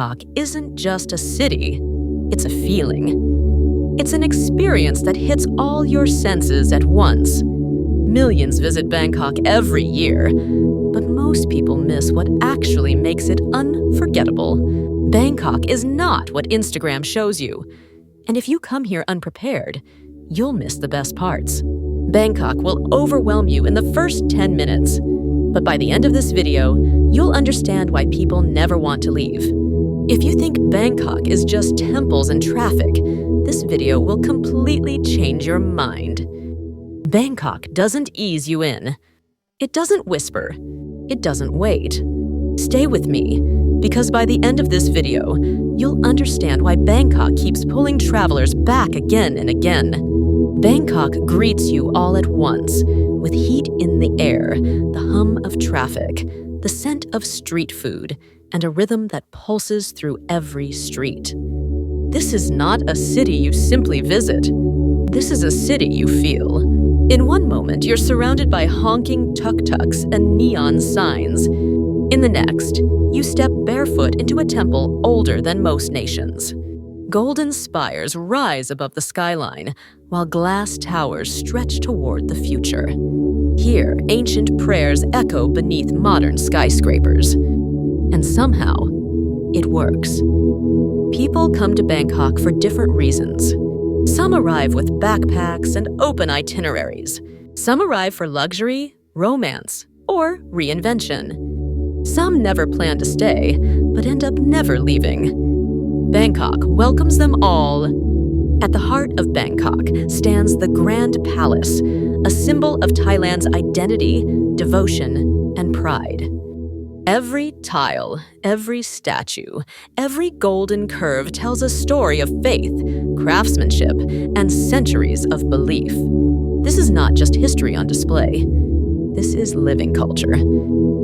Bangkok isn't just a city, it's a feeling. It's an experience that hits all your senses at once. Millions visit Bangkok every year, but most people miss what actually makes it unforgettable. Bangkok is not what Instagram shows you, and if you come here unprepared, you'll miss the best parts. Bangkok will overwhelm you in the first 10 minutes, but by the end of this video, you'll understand why people never want to leave. If you think Bangkok is just temples and traffic, this video will completely change your mind. Bangkok doesn't ease you in. It doesn't whisper. It doesn't wait. Stay with me, because by the end of this video, you'll understand why Bangkok keeps pulling travelers back again and again. Bangkok greets you all at once, with heat in the air, the hum of traffic, the scent of street food, and a rhythm that pulses through every street. This is not a city you simply visit. This is a city you feel. In one moment, you're surrounded by honking tuk-tuks and neon signs. In the next, you step barefoot into a temple older than most nations. Golden spires rise above the skyline, while glass towers stretch toward the future. Here, ancient prayers echo beneath modern skyscrapers. And somehow, it works. People come to Bangkok for different reasons. Some arrive with backpacks and open itineraries. Some arrive for luxury, romance, or reinvention. Some never plan to stay, but end up never leaving. Bangkok welcomes them all. At the heart of Bangkok stands the Grand Palace, a symbol of Thailand's identity, devotion, and pride. Every tile, every statue, every golden curve tells a story of faith, craftsmanship, and centuries of belief. This is not just history on display. This is living culture.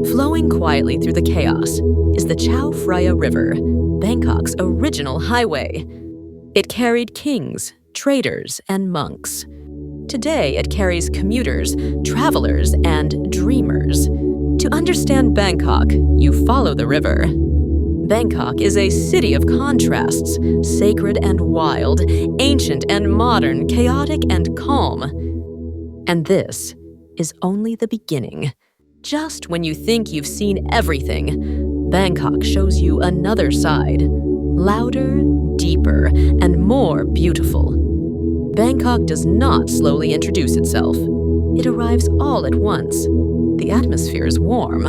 Flowing quietly through the chaos is the Chao Phraya River, Bangkok's original highway. It carried kings, traders, and monks. Today, it carries commuters, travelers, and dreamers. To understand Bangkok, you follow the river. Bangkok is a city of contrasts, sacred and wild, ancient and modern, chaotic and calm. And this is only the beginning. Just when you think you've seen everything, Bangkok shows you another side, louder, deeper, and more beautiful. Bangkok does not slowly introduce itself. It arrives all at once. The atmosphere is warm.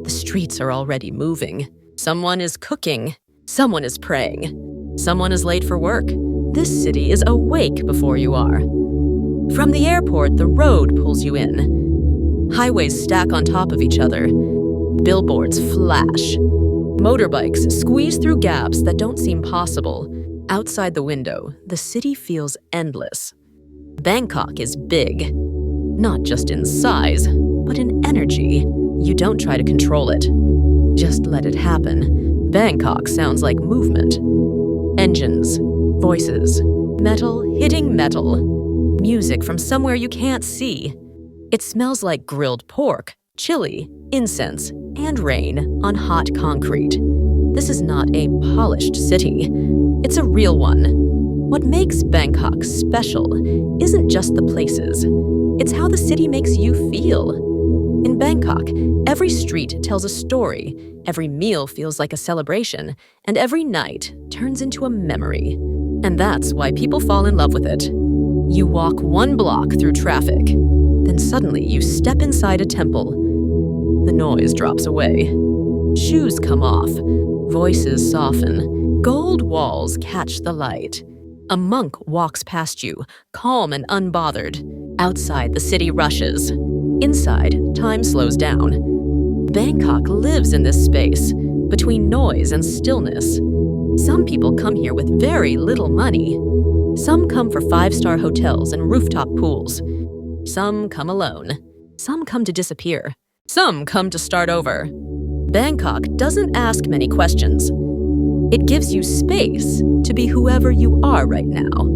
The streets are already moving. Someone is cooking. Someone is praying. Someone is late for work. This city is awake before you are. From the airport, the road pulls you in. Highways stack on top of each other. Billboards flash. Motorbikes squeeze through gaps that don't seem possible. Outside the window, the city feels endless. Bangkok is big. Not just in size, but in energy. You don't try to control it. Just let it happen. Bangkok sounds like movement. Engines, voices, metal hitting metal. Music from somewhere you can't see. It smells like grilled pork, chili, incense, and rain on hot concrete. This is not a polished city. It's a real one. What makes Bangkok special isn't just the places. It's how the city makes you feel. In Bangkok, every street tells a story, every meal feels like a celebration, and every night turns into a memory. And that's why people fall in love with it. You walk one block through traffic, then suddenly you step inside a temple. The noise drops away. Shoes come off, voices soften, gold walls catch the light. A monk walks past you, calm and unbothered. Outside, the city rushes. Inside, time slows down. Bangkok lives in this space, between noise and stillness. Some people come here with very little money. Some come for 5-star hotels and rooftop pools. Some come alone. Some come to disappear. Some come to start over. Bangkok doesn't ask many questions. It gives you space to be whoever you are right now.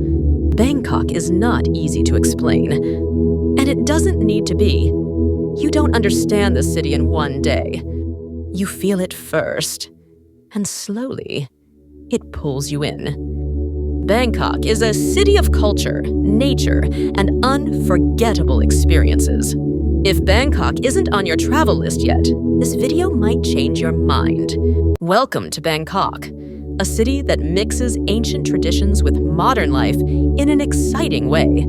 Bangkok is not easy to explain, and it doesn't need to be. You don't understand the city in one day. You feel it first. and slowly, it pulls you in. Bangkok is a city of culture, nature, and unforgettable experiences. If Bangkok isn't on your travel list yet, this video might change your mind. Welcome to Bangkok, a city that mixes ancient traditions with modern life in an exciting way.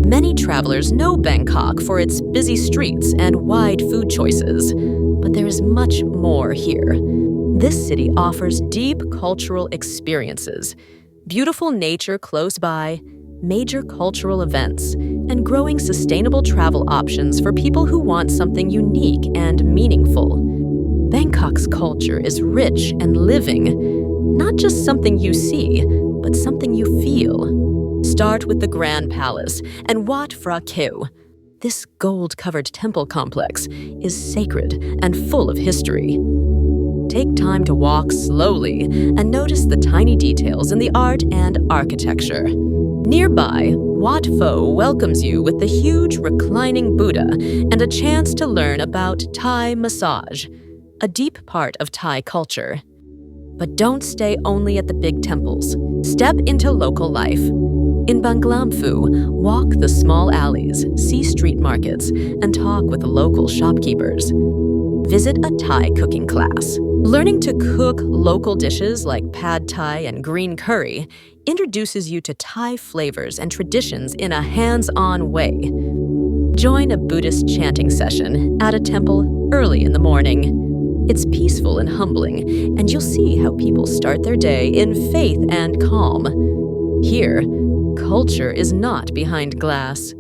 Many travelers know Bangkok for its busy streets and wide food choices, but there is much more here. This city offers deep cultural experiences, beautiful nature close by, major cultural events, and growing sustainable travel options for people who want something unique and meaningful. Bangkok's culture is rich and living, not just something you see, but something you feel. Start with the Grand Palace and Wat Phra Kew. This gold-covered temple complex is sacred and full of history. Take time to walk slowly and notice the tiny details in the art and architecture. Nearby, Wat Pho welcomes you with the huge reclining Buddha and a chance to learn about Thai massage, a deep part of Thai culture. But don't stay only at the big temples. Step into local life. In Banglam Phu, walk the small alleys, see street markets, and talk with the local shopkeepers. Visit a Thai cooking class. Learning to cook local dishes like pad Thai and green curry introduces you to Thai flavors and traditions in a hands-on way. Join a Buddhist chanting session at a temple early in the morning. It's peaceful and humbling, and you'll see how people start their day in faith and calm. Here, culture is not behind glass.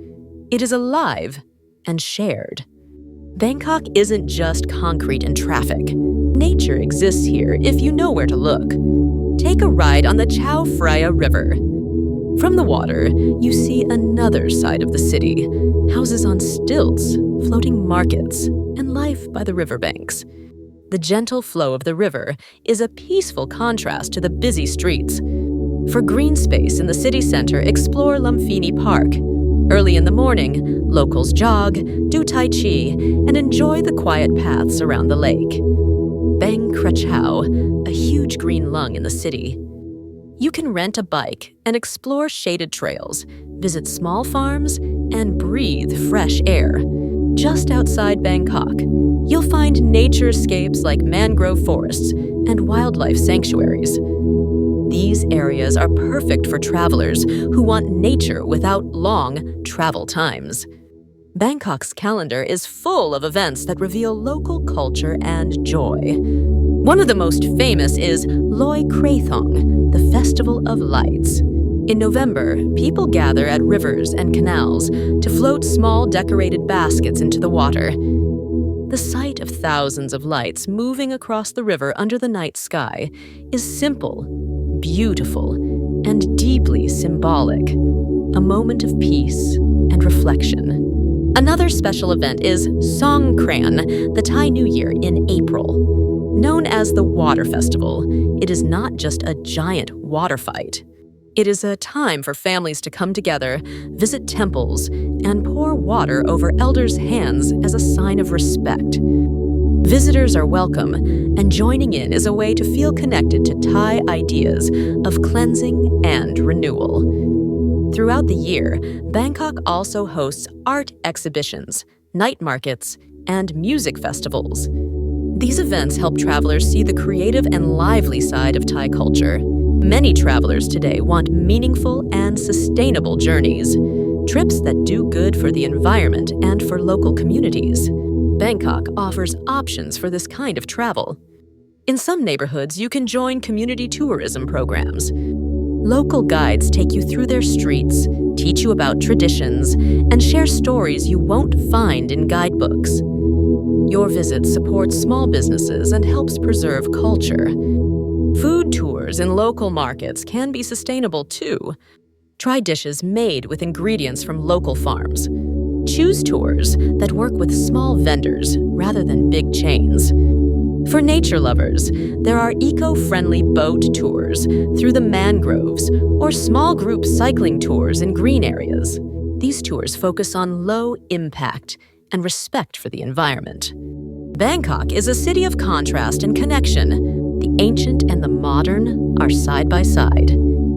It is alive and shared. Bangkok isn't just concrete and traffic. Nature exists here if you know where to look. Take a ride on the Chao Phraya River. From the water, you see another side of the city, houses on stilts, floating markets, and life by the riverbanks. The gentle flow of the river is a peaceful contrast to the busy streets. For green space in the city center, explore Lumpini Park. Early in the morning, locals jog, do Tai Chi, and enjoy the quiet paths around the lake. Bang Krachao, a huge green lung in the city. You can rent a bike and explore shaded trails, visit small farms, and breathe fresh air. Just outside Bangkok, you'll find naturescapes like mangrove forests and wildlife sanctuaries. These areas are perfect for travelers who want nature without long travel times. Bangkok's calendar is full of events that reveal local culture and joy. One of the most famous is Loi Krathong, the Festival of Lights. In November, people gather at rivers and canals to float small decorated baskets into the water. The sight of thousands of lights moving across the river under the night sky is simple, beautiful, and deeply symbolic, a moment of peace and reflection. Another special event is Songkran, the Thai New Year in April. Known as the Water Festival, it is not just a giant water fight. It is a time for families to come together, visit temples, and pour water over elders' hands as a sign of respect. Visitors are welcome, and joining in is a way to feel connected to Thai ideas of cleansing and renewal. Throughout the year, Bangkok also hosts art exhibitions, night markets, and music festivals. These events help travelers see the creative and lively side of Thai culture. Many travelers today want meaningful and sustainable journeys, trips that do good for the environment and for local communities. Bangkok offers options for this kind of travel. In some neighborhoods, you can join community tourism programs. Local guides take you through their streets, teach you about traditions, and share stories you won't find in guidebooks. Your visit supports small businesses and helps preserve culture. Food tours in local markets can be sustainable too. Try dishes made with ingredients from local farms. Choose tours that work with small vendors rather than big chains. For nature lovers, there are eco-friendly boat tours through the mangroves or small group cycling tours in green areas. These tours focus on low impact and respect for the environment. Bangkok is a city of contrast and connection. The ancient and the modern are side by side.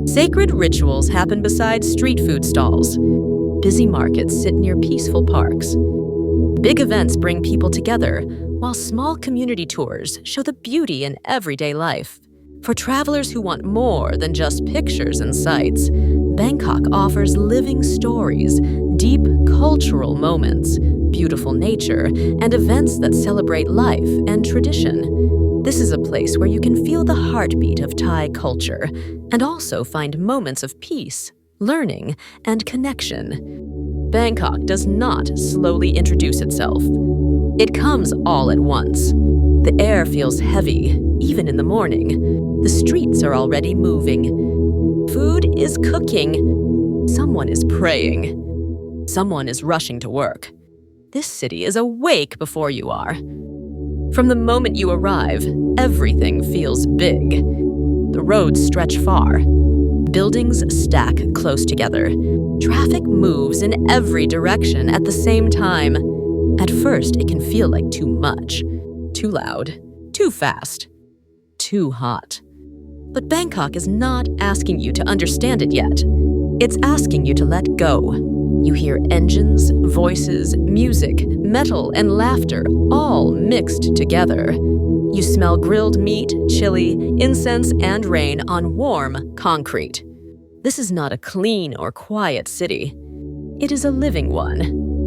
Sacred rituals happen beside street food stalls. Busy markets sit near peaceful parks. Big events bring people together, while small community tours show the beauty in everyday life. For travelers who want more than just pictures and sights, Bangkok offers living stories, deep cultural moments, beautiful nature, and events that celebrate life and tradition. This is a place where you can feel the heartbeat of Thai culture and also find moments of peace, learning, and connection. Bangkok does not slowly introduce itself. It comes all at once. The air feels heavy, even in the morning. The streets are already moving. Food is cooking. Someone is praying. Someone is rushing to work. This city is awake before you are. From the moment you arrive, everything feels big. The roads stretch far. Buildings stack close together. Traffic moves in every direction at the same time. At first, it can feel like too much, too loud, too fast, too hot. But Bangkok is not asking you to understand it yet. It's asking you to let go. You hear engines, voices, music, metal, and laughter all mixed together. You smell grilled meat, chili, incense, and rain on warm concrete. This is not a clean or quiet city. It is a living one.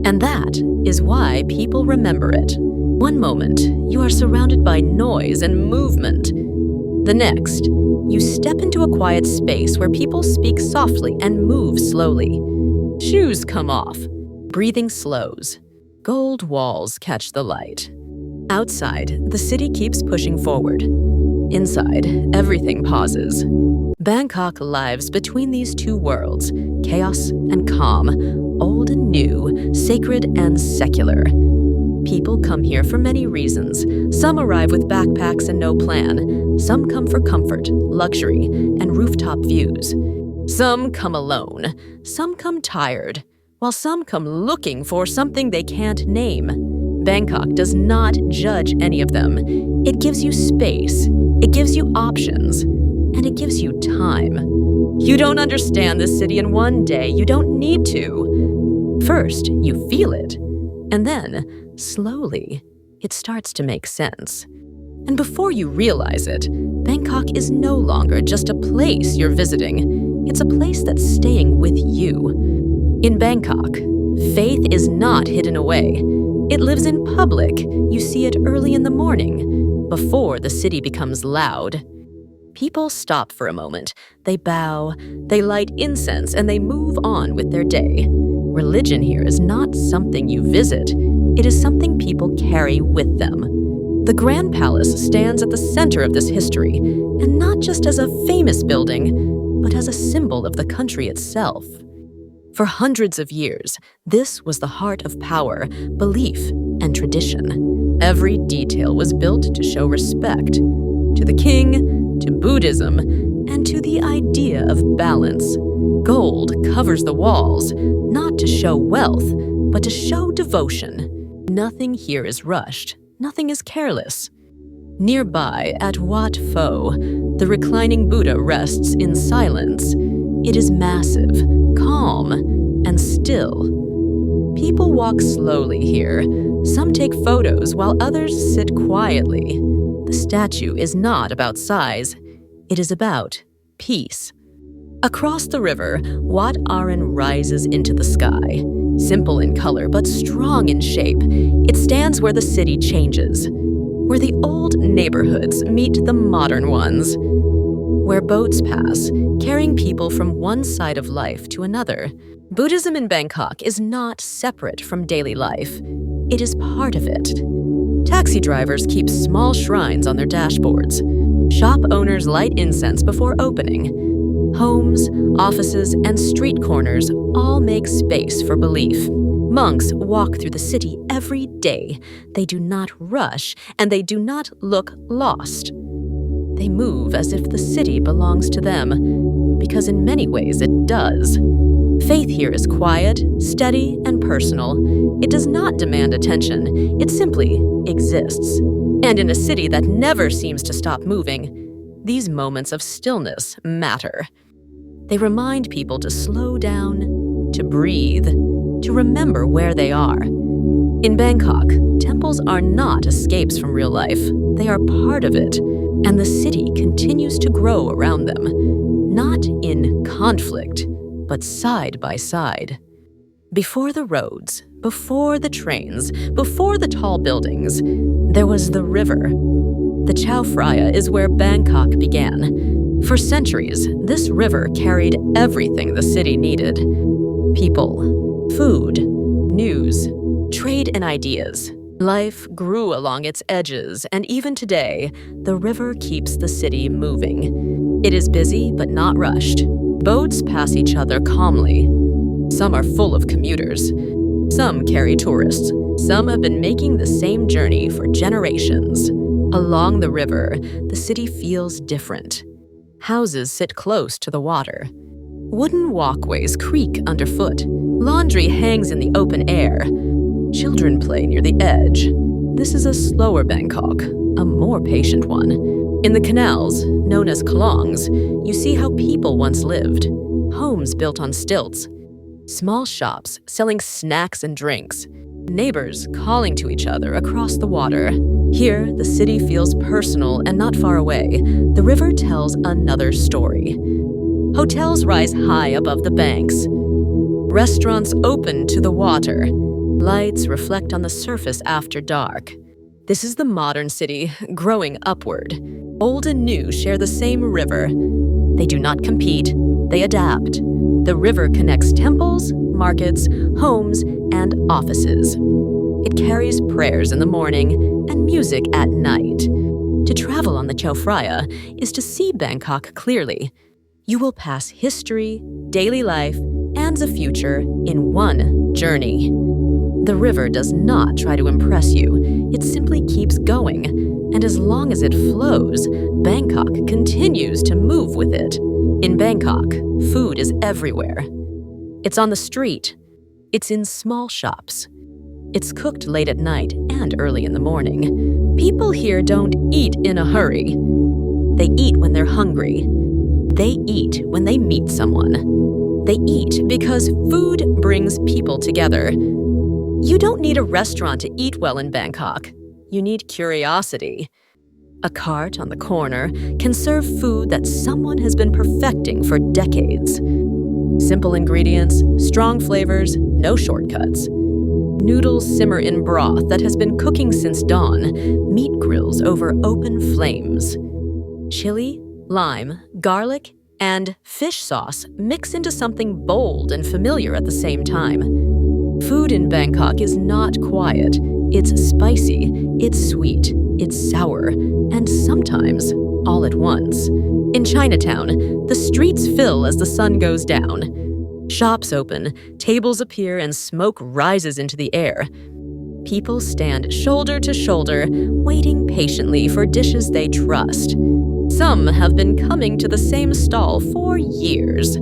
And that is why people remember it. One moment, you are surrounded by noise and movement. The next, you step into a quiet space where people speak softly and move slowly. Shoes come off. Breathing slows. Gold walls catch the light. Outside, the city keeps pushing forward. Inside, everything pauses. Bangkok lives between these two worlds, chaos and calm, old and new, sacred and secular. People come here for many reasons. Some arrive with backpacks and no plan. Some come for comfort, luxury, and rooftop views. Some come alone. Some come tired, while some come looking for something they can't name. Bangkok does not judge any of them. It gives you space, it gives you options, and it gives you time. You don't understand this city in one day. You don't need to. First, you feel it, and then, slowly, it starts to make sense. And before you realize it, Bangkok is no longer just a place you're visiting. It's a place that's staying with you. In Bangkok, faith is not hidden away. It lives in public. You see it early in the morning, before the city becomes loud. People stop for a moment. They bow, they light incense, and they move on with their day. Religion here is not something you visit. It is something people carry with them. The Grand Palace stands at the center of this history, and not just as a famous building, but as a symbol of the country itself. For hundreds of years, this was the heart of power, belief, and tradition. Every detail was built to show respect to the king, to Buddhism, and to the idea of balance. Gold covers the walls, not to show wealth, but to show devotion. Nothing here is rushed. Nothing is careless. Nearby, at Wat Pho, the reclining Buddha rests in silence. It is massive, calm, and still. People walk slowly here. Some take photos while others sit quietly. The statue is not about size. It is about peace. Across the river, Wat Arun rises into the sky. Simple in color but strong in shape, it stands where the city changes, where the old neighborhoods meet the modern ones, where boats pass, carrying people from one side of life to another. Buddhism in Bangkok is not separate from daily life. It is part of it. Taxi drivers keep small shrines on their dashboards. Shop owners light incense before opening. Homes, offices, and street corners all make space for belief. Monks walk through the city every day. They do not rush, and they do not look lost. They move as if the city belongs to them, because in many ways it does. Faith here is quiet, steady, and personal. It does not demand attention. It simply exists. And in a city that never seems to stop moving, these moments of stillness matter. They remind people to slow down, to breathe, to remember where they are. In Bangkok, temples are not escapes from real life. They are part of it, and the city continues to grow around them, not in conflict, but side by side. Before the roads, before the trains, before the tall buildings, there was the river. The Chao Phraya is where Bangkok began. For centuries, this river carried everything the city needed. People, food, news, trade and ideas. Life grew along its edges, and even today, the river keeps the city moving. It is busy but not rushed. Boats pass each other calmly. Some are full of commuters. Some carry tourists. Some have been making the same journey for generations. Along the river, the city feels different. Houses sit close to the water. Wooden walkways creak underfoot. Laundry hangs in the open air. Children play near the edge. This is a slower Bangkok, a more patient one. In the canals, known as kalongs, you see how people once lived. Homes built on stilts. Small shops selling snacks and drinks. Neighbors calling to each other across the water. Here, the city feels personal and not far away. The river tells another story. Hotels rise high above the banks. Restaurants open to the water. Lights reflect on the surface after dark. This is the modern city, growing upward. Old and new share the same river. They do not compete, they adapt. The river connects temples, markets, homes, and offices. It carries prayers in the morning and music at night. To travel on the Chao Phraya is to see Bangkok clearly. You will pass history, daily life, and the future in one journey. The river does not try to impress you. It simply keeps going. And as long as it flows, Bangkok continues to move with it. In Bangkok, food is everywhere. It's on the street. It's in small shops. It's cooked late at night and early in the morning. People here don't eat in a hurry. They eat when they're hungry. They eat when they meet someone. They eat because food brings people together. You don't need a restaurant to eat well in Bangkok. You need curiosity. A cart on the corner can serve food that someone has been perfecting for decades. Simple ingredients, strong flavors, no shortcuts. Noodles simmer in broth that has been cooking since dawn. Meat grills over open flames. Chili, lime, garlic, and fish sauce mix into something bold and familiar at the same time. Food in Bangkok is not quiet. It's spicy, it's sweet, it's sour, and sometimes all at once. In Chinatown, the streets fill as the sun goes down. Shops open, tables appear, and smoke rises into the air. People stand shoulder to shoulder, waiting patiently for dishes they trust. Some have been coming to the same stall for years.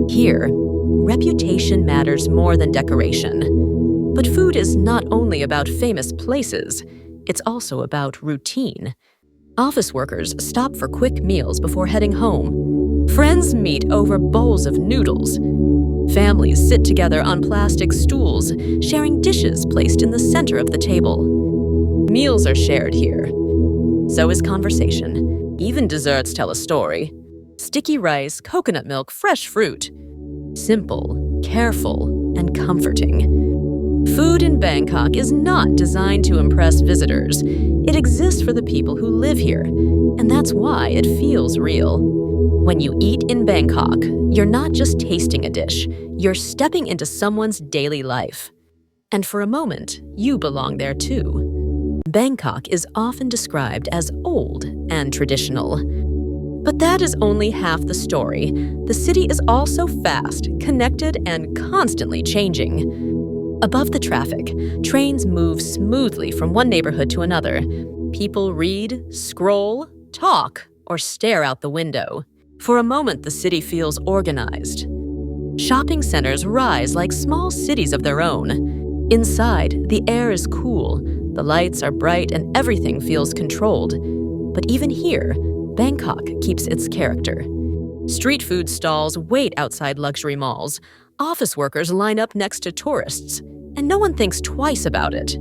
Here, reputation matters more than decoration. But food is not only about famous places, it's also about routine. Office workers stop for quick meals before heading home. Friends meet over bowls of noodles. Families sit together on plastic stools, sharing dishes placed in the center of the table. Meals are shared here. So is conversation. Even desserts tell a story. Sticky rice, coconut milk, fresh fruit. Simple, careful, and comforting. Food in Bangkok is not designed to impress visitors. It exists for the people who live here, and that's why it feels real. When you eat in Bangkok, you're not just tasting a dish, you're stepping into someone's daily life. And for a moment, you belong there too. Bangkok is often described as old and traditional. But that is only half the story. The city is also fast, connected, and constantly changing. Above the traffic, trains move smoothly from one neighborhood to another. People read, scroll, talk, or stare out the window. For a moment, the city feels organized. Shopping centers rise like small cities of their own. Inside, the air is cool. The lights are bright and everything feels controlled. But even here, Bangkok keeps its character. Street food stalls wait outside luxury malls. Office workers line up next to tourists, and no one thinks twice about it.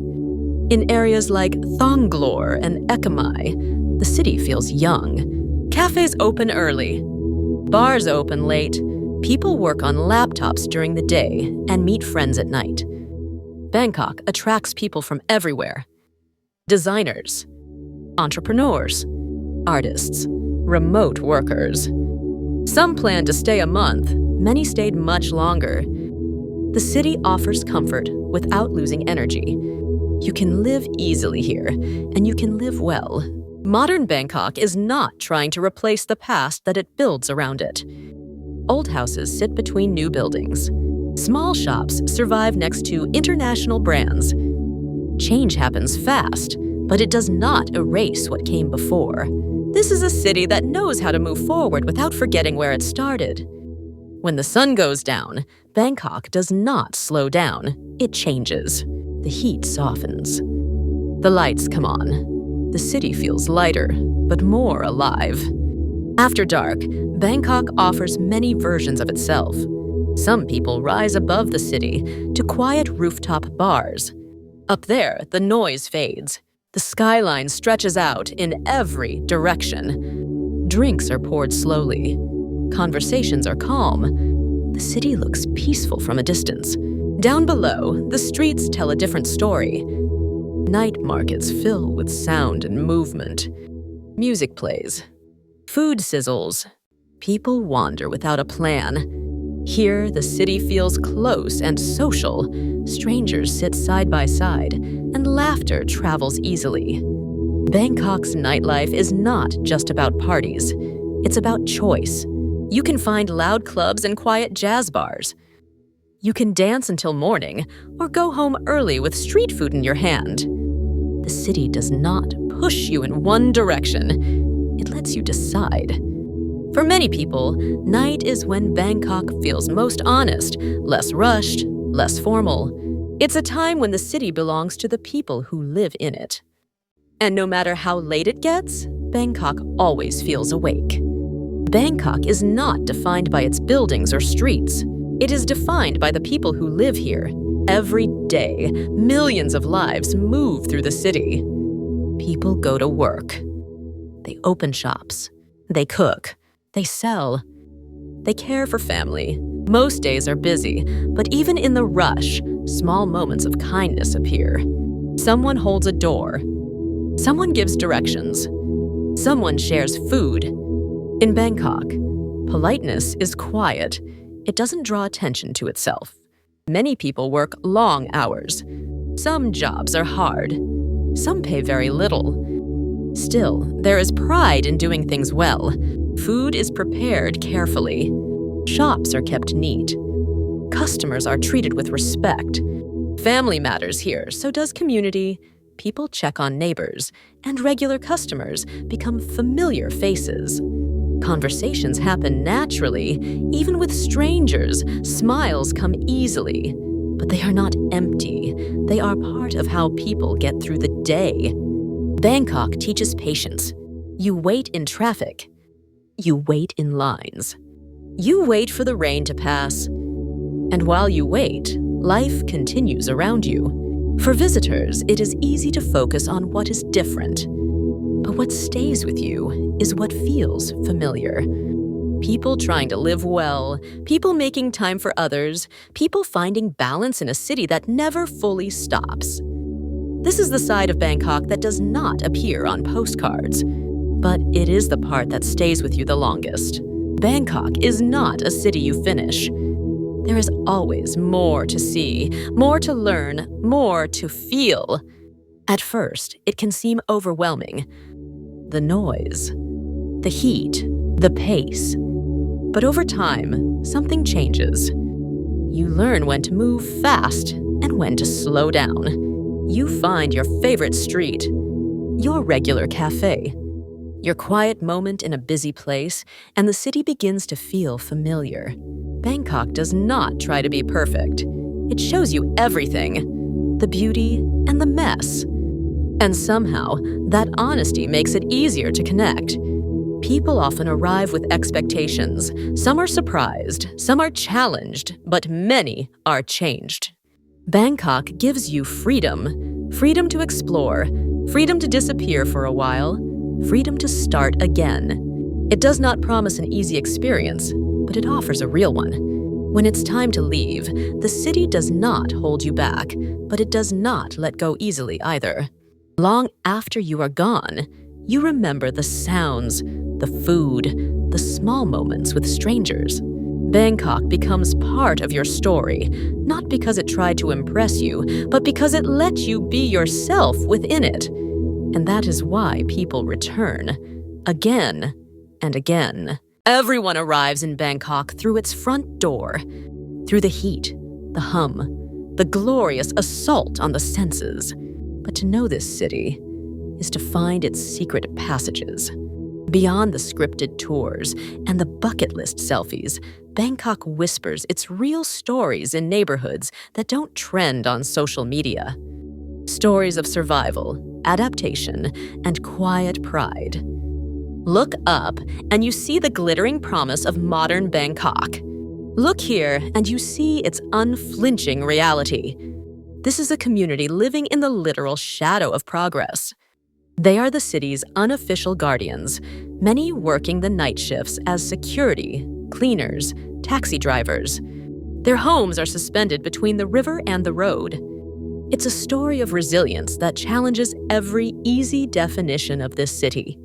In areas like Thonglor and Ekamai, the city feels young. Cafes open early. Bars open late. People work on laptops during the day and meet friends at night. Bangkok attracts people from everywhere. Designers, entrepreneurs, artists, remote workers. Some planned to stay a month, many stayed much longer. The city offers comfort without losing energy. You can live easily here, and you can live well. Modern Bangkok is not trying to replace the past that it builds around it. Old houses sit between new buildings. Small shops survive next to international brands. Change happens fast, but it does not erase what came before. This is a city that knows how to move forward without forgetting where it started. When the sun goes down, Bangkok does not slow down. It changes. The heat softens. The lights come on. The city feels lighter, but more alive. After dark, Bangkok offers many versions of itself. Some people rise above the city to quiet rooftop bars. Up there, the noise fades. The skyline stretches out in every direction. Drinks are poured slowly. Conversations are calm. The city looks peaceful from a distance. Down below, the streets tell a different story. Night markets fill with sound and movement. Music plays. Food sizzles. People wander without a plan. Here, the city feels close and social. Strangers sit side by side, and laughter travels easily. Bangkok's nightlife is not just about parties. It's about choice. You can find loud clubs and quiet jazz bars. You can dance until morning or go home early with street food in your hand. The city does not push you in one direction. It lets you decide. For many people, night is when Bangkok feels most honest, less rushed, less formal. It's a time when the city belongs to the people who live in it. And no matter how late it gets, Bangkok always feels awake. Bangkok is not defined by its buildings or streets. It is defined by the people who live here. Every day, millions of lives move through the city. People go to work. They open shops. They cook. They sell. They care for family. Most days are busy, but even in the rush, small moments of kindness appear. Someone holds a door. Someone gives directions. Someone shares food. In Bangkok, politeness is quiet. It doesn't draw attention to itself. Many people work long hours. Some jobs are hard. Some pay very little. Still, there is pride in doing things well. Food is prepared carefully. Shops are kept neat. Customers are treated with respect. Family matters here, so does community. People check on neighbors, and regular customers become familiar faces. Conversations happen naturally, even with strangers. Smiles come easily, but they are not empty. They are part of how people get through the day. Bangkok teaches patience. You wait in traffic. You wait in lines. You wait for the rain to pass. And while you wait, life continues around you. For visitors, it is easy to focus on what is different. But what stays with you is what feels familiar. People trying to live well, people making time for others, people finding balance in a city that never fully stops. This is the side of Bangkok that does not appear on postcards, but it is the part that stays with you the longest. Bangkok is not a city you finish. There is always more to see, more to learn, more to feel. At first, it can seem overwhelming. The noise, the heat, the pace. But over time, something changes. You learn when to move fast and when to slow down. You find your favorite street, your regular cafe, your quiet moment in a busy place, and the city begins to feel familiar. Bangkok does not try to be perfect. It shows you everything, the beauty and the mess. And somehow, that honesty makes it easier to connect. People often arrive with expectations. Some are surprised, some are challenged, but many are changed. Bangkok gives you freedom. Freedom to explore, freedom to disappear for a while, freedom to start again. It does not promise an easy experience, but it offers a real one. When it's time to leave, the city does not hold you back, but it does not let go easily either. Long after you are gone, you remember the sounds, the food, the small moments with strangers. Bangkok becomes part of your story, not because it tried to impress you, but because it let you be yourself within it. And that is why people return, again and again. Everyone arrives in Bangkok through its front door, through the heat, the hum, the glorious assault on the senses. But to know this city is to find its secret passages. Beyond the scripted tours and the bucket list selfies, Bangkok whispers its real stories in neighborhoods that don't trend on social media. Stories of survival, adaptation, and quiet pride. Look up and you see the glittering promise of modern Bangkok. Look here and you see its unflinching reality. This is a community living in the literal shadow of progress. They are the city's unofficial guardians, many working the night shifts as security, cleaners, taxi drivers. Their homes are suspended between the river and the road. It's a story of resilience that challenges every easy definition of this city.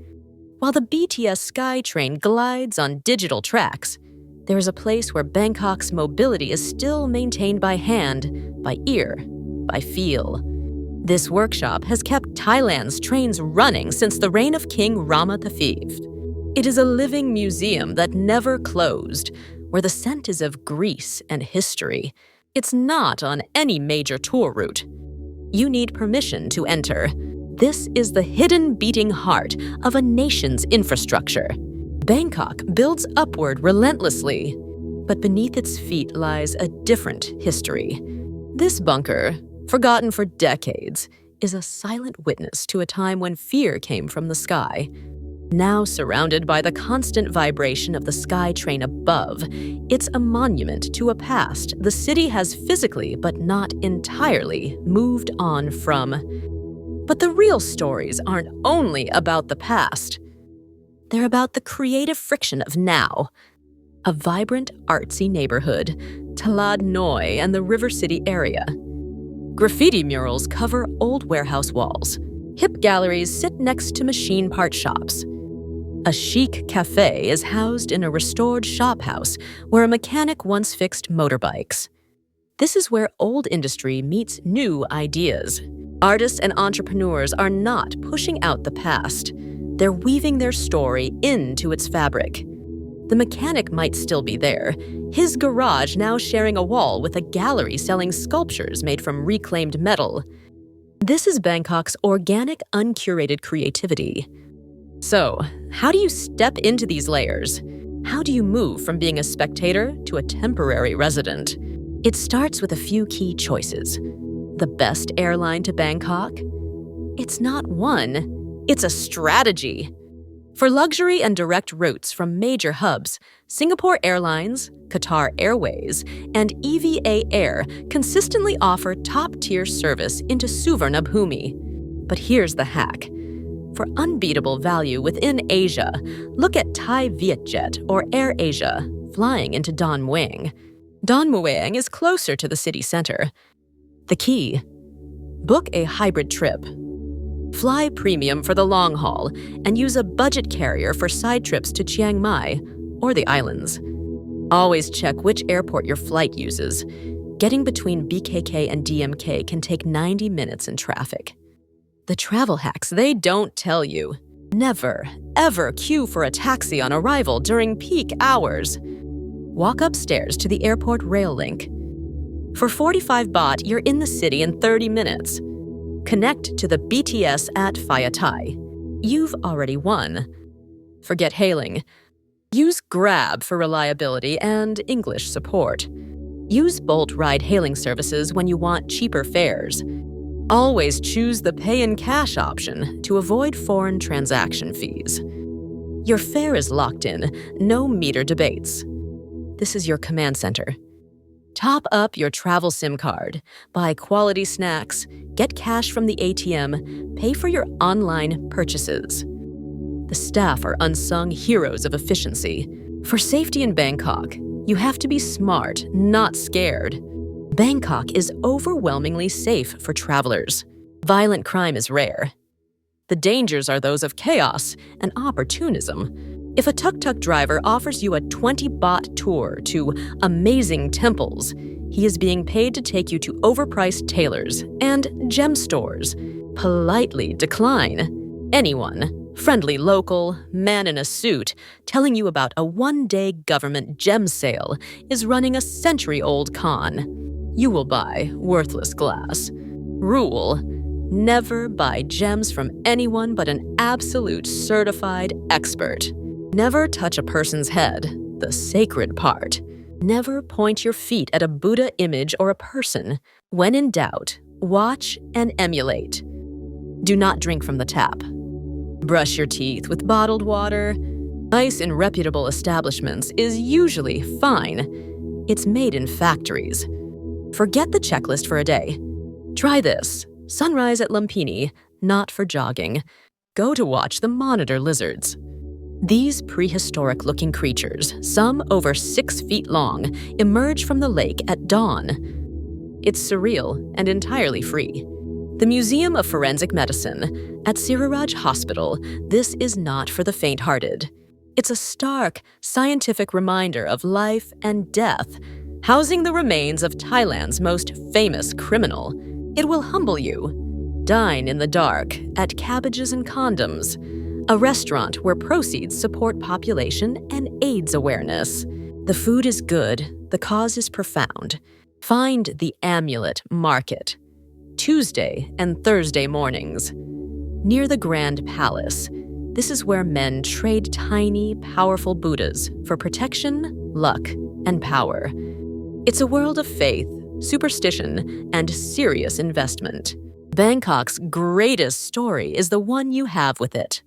While the BTS SkyTrain glides on digital tracks, there is a place where Bangkok's mobility is still maintained by hand, by ear, by feel. This workshop has kept Thailand's trains running since the reign of King Rama V. It is a living museum that never closed, where the scent is of Greece and history. It's not on any major tour route. You need permission to enter. This is the hidden beating heart of a nation's infrastructure. Bangkok builds upward relentlessly, but beneath its feet lies a different history. This bunker, forgotten for decades, is a silent witness to a time when fear came from the sky. Now surrounded by the constant vibration of the SkyTrain above, it's a monument to a past the city has physically, but not entirely, moved on from. But the real stories aren't only about the past. They're about the creative friction of now. A vibrant, artsy neighborhood, Talad Noi and the River City area. Graffiti murals cover old warehouse walls. Hip galleries sit next to machine part shops. A chic cafe is housed in a restored shop house where a mechanic once fixed motorbikes. This is where old industry meets new ideas. Artists and entrepreneurs are not pushing out the past. They're weaving their story into its fabric. The mechanic might still be there, his garage now sharing a wall with a gallery selling sculptures made from reclaimed metal. This is Bangkok's organic, uncurated creativity. So, how do you step into these layers? How do you move from being a spectator to a temporary resident? It starts with a few key choices. The best airline to Bangkok? It's not one, it's a strategy. For luxury and direct routes from major hubs, Singapore Airlines, Qatar Airways, and EVA Air consistently offer top-tier service into Suvarnabhumi. But here's the hack. For unbeatable value within Asia, look at Thai Vietjet or Air Asia, flying into Don Mueang. Don Mueang is closer to the city center. The key: book a hybrid trip. Fly premium for the long haul and use a budget carrier for side trips to Chiang Mai or the islands. Always check which airport your flight uses. Getting between BKK and DMK can take 90 minutes in traffic. The travel hacks they don't tell you. Never, ever queue for a taxi on arrival during peak hours. Walk upstairs to the airport rail link. For 45 baht, you're in the city in 30 minutes. Connect to the BTS at Phaya Thai. You've already won. Forget hailing. Use Grab for reliability and English support. Use Bolt ride-hailing services when you want cheaper fares. Always choose the pay in cash option to avoid foreign transaction fees. Your fare is locked in, no meter debates. This is your command center. Top up your travel SIM card, buy quality snacks, get cash from the ATM, pay for your online purchases. The staff are unsung heroes of efficiency. For safety in Bangkok, you have to be smart, not scared. Bangkok is overwhelmingly safe for travelers. Violent crime is rare. The dangers are those of chaos and opportunism. If a tuk-tuk driver offers you a 20-baht tour to amazing temples, he is being paid to take you to overpriced tailors and gem stores. Politely decline. Anyone, friendly local, man in a suit, telling you about a one-day government gem sale is running a century-old con. You will buy worthless glass. Rule: never buy gems from anyone but an absolute certified expert. Never touch a person's head, the sacred part. Never point your feet at a Buddha image or a person. When in doubt, watch and emulate. Do not drink from the tap. Brush your teeth with bottled water. Ice in reputable establishments is usually fine. It's made in factories. Forget the checklist for a day. Try this. Sunrise at Lumpini, not for jogging. Go to watch the monitor lizards. These prehistoric-looking creatures, some over 6 feet long, emerge from the lake at dawn. It's surreal and entirely free. The Museum of Forensic Medicine at Siriraj Hospital, this is not for the faint-hearted. It's a stark, scientific reminder of life and death, housing the remains of Thailand's most famous criminal. It will humble you. Dine in the dark at Cabbages and Condoms, a restaurant where proceeds support population and AIDS awareness. The food is good, the cause is profound. Find the Amulet Market, Tuesday and Thursday mornings. Near the Grand Palace, this is where men trade tiny, powerful Buddhas for protection, luck, and power. It's a world of faith, superstition, and serious investment. Bangkok's greatest story is the one you have with it.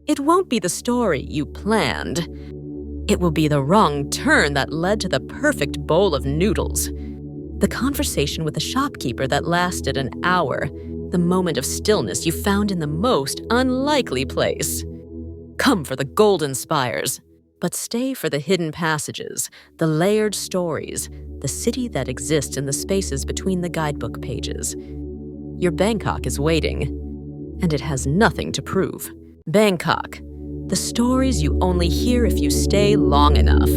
It won't be the story you planned. It will be the wrong turn that led to the perfect bowl of noodles. The conversation with the shopkeeper that lasted an hour. The moment of stillness you found in the most unlikely place. Come for the golden spires, but stay for the hidden passages, the layered stories, the city that exists in the spaces between the guidebook pages. Your Bangkok is waiting, and it has nothing to prove. Bangkok, the stories you only hear if you stay long enough.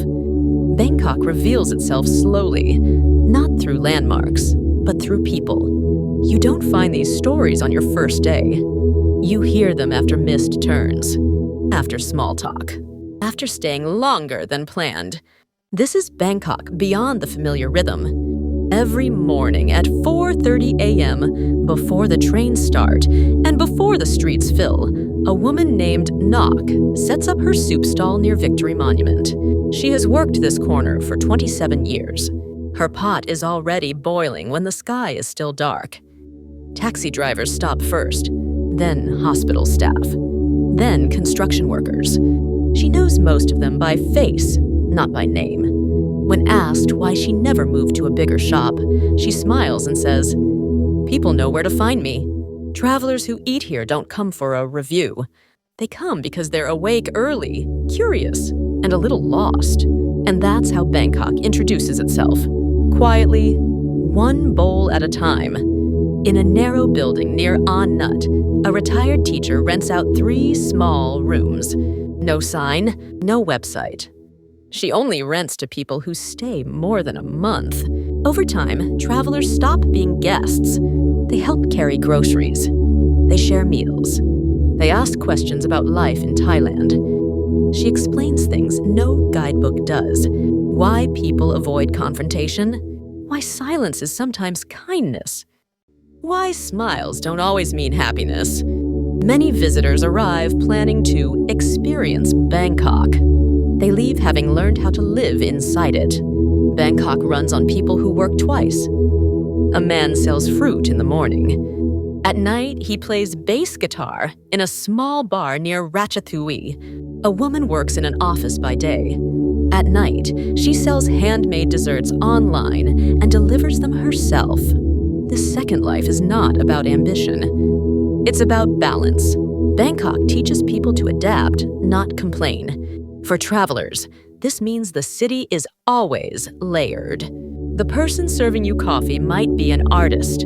Bangkok reveals itself slowly, not through landmarks, but through people. You don't find these stories on your first day. You hear them after missed turns, after small talk, after staying longer than planned. This is Bangkok beyond the familiar rhythm. Every morning at 4:30 a.m., before the trains start and before the streets fill, a woman named Nok sets up her soup stall near Victory Monument. She has worked this corner for 27 years. Her pot is already boiling when the sky is still dark. Taxi drivers stop first, then hospital staff, then construction workers. She knows most of them by face, not by name. When asked why she never moved to a bigger shop, she smiles and says, "People know where to find me. Travelers who eat here don't come for a review. They come because they're awake early, curious, and a little lost." And that's how Bangkok introduces itself. Quietly, one bowl at a time. In a narrow building near An Nut, a retired teacher rents out 3 small rooms. No sign, no website. She only rents to people who stay more than a month. Over time, travelers stop being guests. They help carry groceries. They share meals. They ask questions about life in Thailand. She explains things no guidebook does. Why people avoid confrontation. Why silence is sometimes kindness. Why smiles don't always mean happiness. Many visitors arrive planning to experience Bangkok. They leave having learned how to live inside it. Bangkok runs on people who work twice. A man sells fruit in the morning. At night, he plays bass guitar in a small bar near Ratchathui. A woman works in an office by day. At night, she sells handmade desserts online and delivers them herself. This second life is not about ambition. It's about balance. Bangkok teaches people to adapt, not complain. For travelers, this means the city is always layered. The person serving you coffee might be an artist.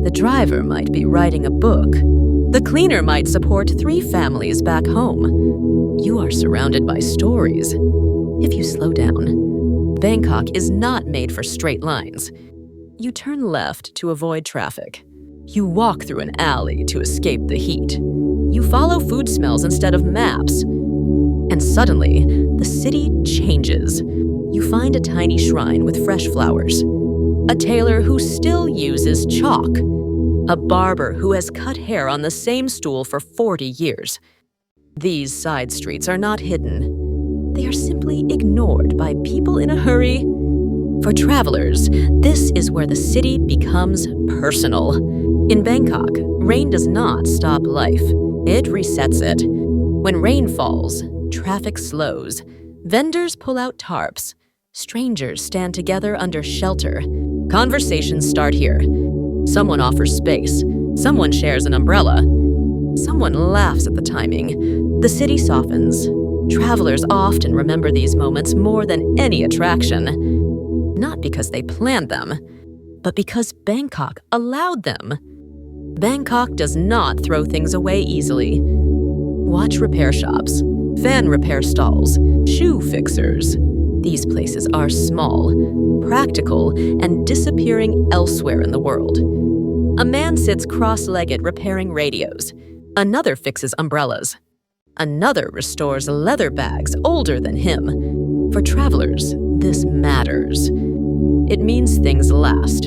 The driver might be writing a book. The cleaner might support 3 families back home. You are surrounded by stories. If you slow down, Bangkok is not made for straight lines. You turn left to avoid traffic. You walk through an alley to escape the heat. You follow food smells instead of maps. And suddenly, the city changes. You find a tiny shrine with fresh flowers. A tailor who still uses chalk. A barber who has cut hair on the same stool for 40 years. These side streets are not hidden. They are simply ignored by people in a hurry. For travelers, this is where the city becomes personal. In Bangkok, rain does not stop life. It resets it. When rain falls, traffic slows. Vendors pull out tarps. Strangers stand together under shelter. Conversations start here. Someone offers space. Someone shares an umbrella. Someone laughs at the timing. The city softens. Travelers often remember these moments more than any attraction. Not because they planned them, but because Bangkok allowed them. Bangkok does not throw things away easily. Watch repair shops, fan repair stalls, shoe fixers. These places are small, practical, and disappearing elsewhere in the world. A man sits cross-legged repairing radios. Another fixes umbrellas. Another restores leather bags older than him. For travelers, this matters. It means things last.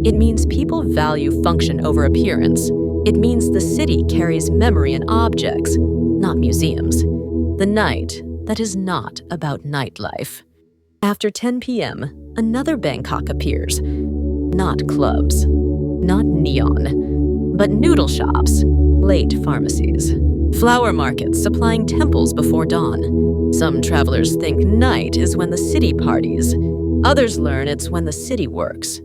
It means people value function over appearance. It means the city carries memory in objects, not museums. The night that is not about nightlife. After 10 p.m., another Bangkok appears. Not clubs, not neon, but noodle shops, late pharmacies. Flower markets supplying temples before dawn. Some travelers think night is when the city parties. Others learn it's when the city works.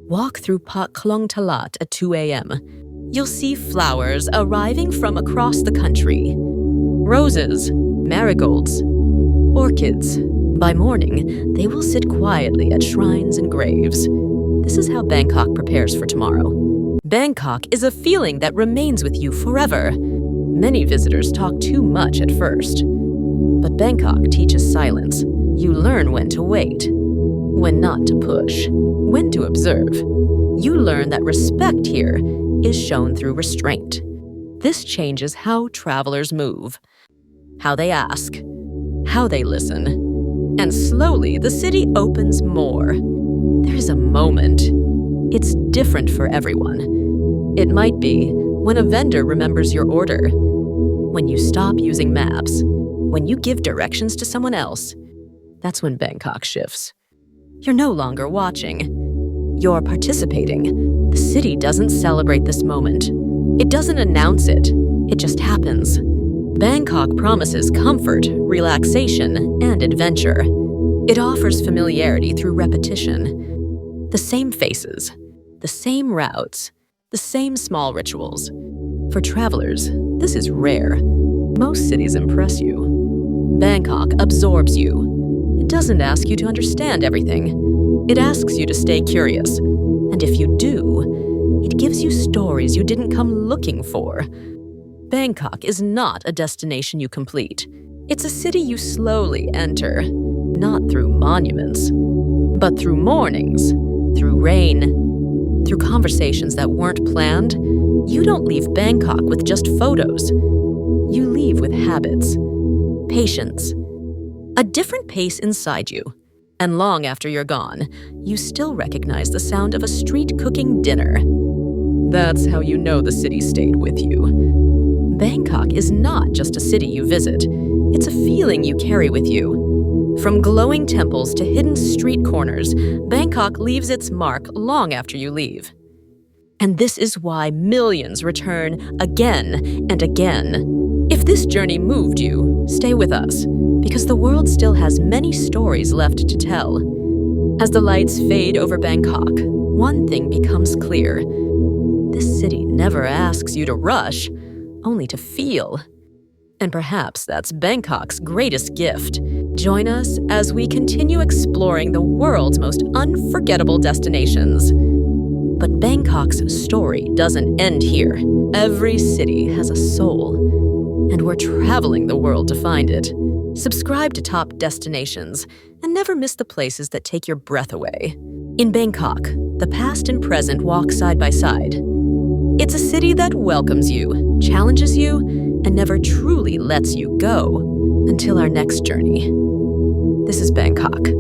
Walk through Pak Klong Talat at 2 a.m. You'll see flowers arriving from across the country. Roses, marigolds, orchids. By morning, they will sit quietly at shrines and graves. This is how Bangkok prepares for tomorrow. Bangkok is a feeling that remains with you forever. Many visitors talk too much at first. But Bangkok teaches silence. You learn when to wait, when not to push, when to observe. You learn that respect here is shown through restraint. This changes how travelers move, how they ask, how they listen. And slowly, the city opens more. There is a moment. It's different for everyone. It might be when a vendor remembers your order, when you stop using maps, when you give directions to someone else. That's when Bangkok shifts. You're no longer watching. You're participating. The city doesn't celebrate this moment. It doesn't announce it. It just happens. Bangkok promises comfort, relaxation, and adventure. It offers familiarity through repetition. The same faces, the same routes, the same small rituals. For travelers, this is rare. Most cities impress you. Bangkok absorbs you. It doesn't ask you to understand everything. It asks you to stay curious. And if you do, it gives you stories you didn't come looking for. Bangkok is not a destination you complete. It's a city you slowly enter, not through monuments, but through mornings, through rain, through conversations that weren't planned. You don't leave Bangkok with just photos. You leave with habits, patience, a different pace inside you. And long after you're gone, you still recognize the sound of a street cooking dinner. That's how you know the city stayed with you. Bangkok is not just a city you visit. It's a feeling you carry with you. From glowing temples to hidden street corners, Bangkok leaves its mark long after you leave. And this is why millions return again and again. If this journey moved you, stay with us, because the world still has many stories left to tell. As the lights fade over Bangkok, one thing becomes clear. This city never asks you to rush, only to feel. And perhaps that's Bangkok's greatest gift. Join us as we continue exploring the world's most unforgettable destinations. But Bangkok's story doesn't end here. Every city has a soul, and we're traveling the world to find it. Subscribe to Top Destinations and never miss the places that take your breath away. In Bangkok, the past and present walk side by side. It's a city that welcomes you, challenges you, and never truly lets you go until our next journey. This is Bangkok.